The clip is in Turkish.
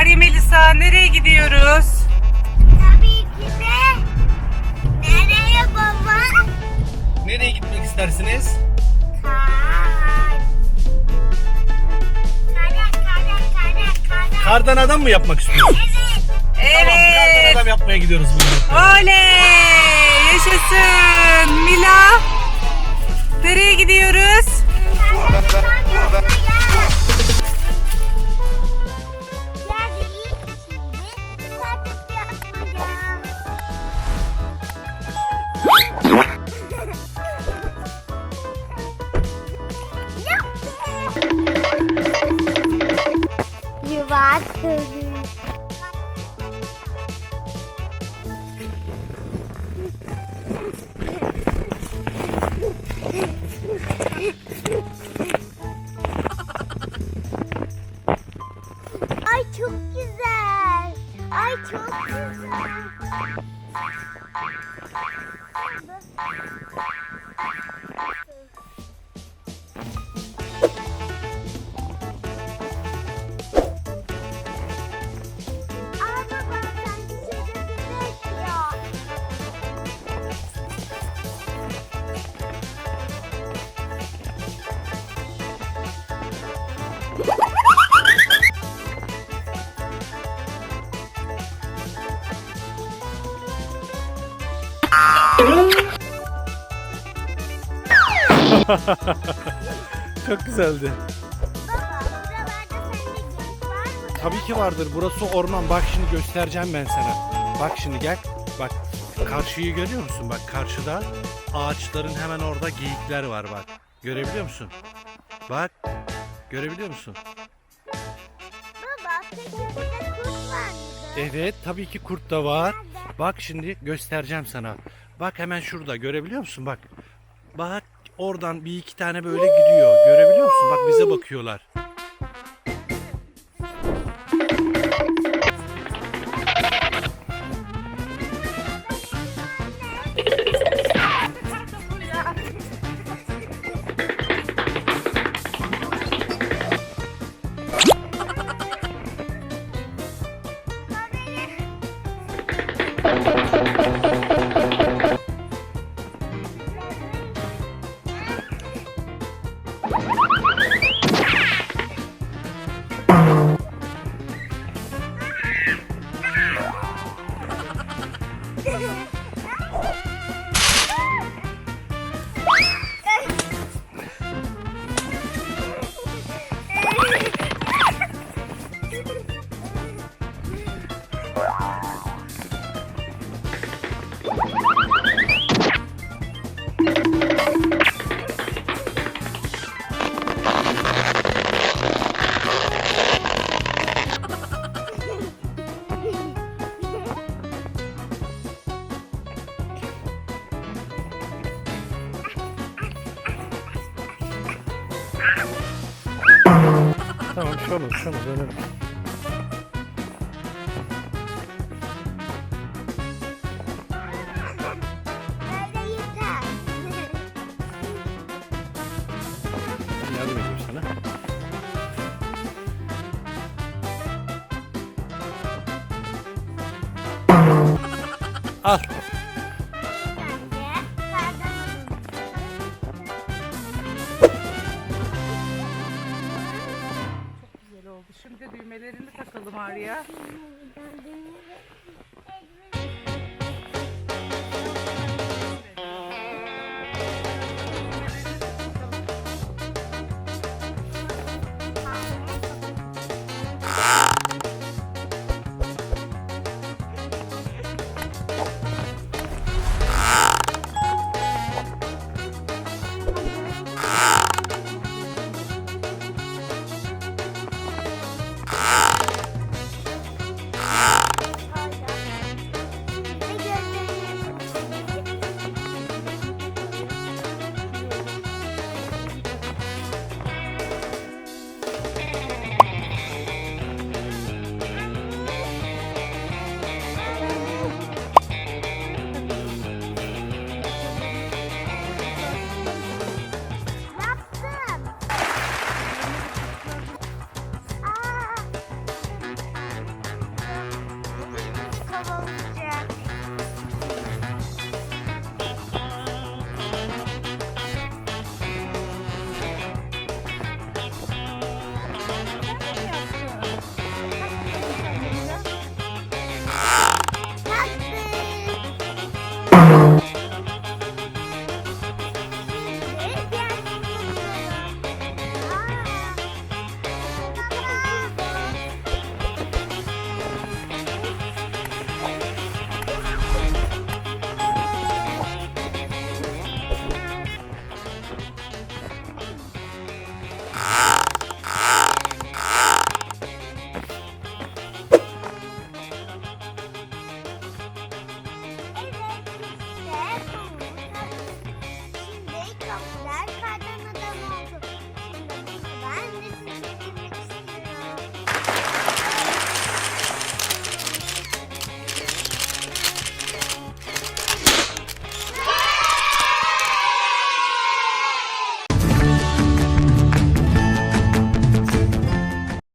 Arya Melisa, nereye gidiyoruz? Tabii ki de. Nereye baba? Nereye gitmek istersiniz? Kardan adam mı yapmak istiyorsun? Evet. Tamam, kardan adam yapmaya gidiyoruz bugün. Oley! Yaşasın! Mila, nereye gidiyoruz? Yuvarlak. Ay çok güzel. Ay çok güzel. Aa baba sanki şurada bizi bekliyor. Çok güzeldi. Baba buralarda sende genç var mı? Tabii ki vardır. Burası orman. Bak şimdi göstereceğim ben sana. Bak şimdi gel. Bak karşıyı görüyor musun? Bak karşıda ağaçların hemen orada geyikler var bak. Görebiliyor musun? Bak. Görebiliyor musun? Baba peki burada kurt var mıydı? Evet, tabii ki kurt da var. Bak şimdi göstereceğim sana. Bak hemen şurada görebiliyor musun? Bak. Bak oradan bir iki tane böyle gidiyor. Görebiliyor musun? Bak bize bakıyorlar. Tamam şunu dönelim. Böyle yeter. Yardım edeyim sana. Al. Güzel oldu. Şimdi düğmelerini takalım Arya.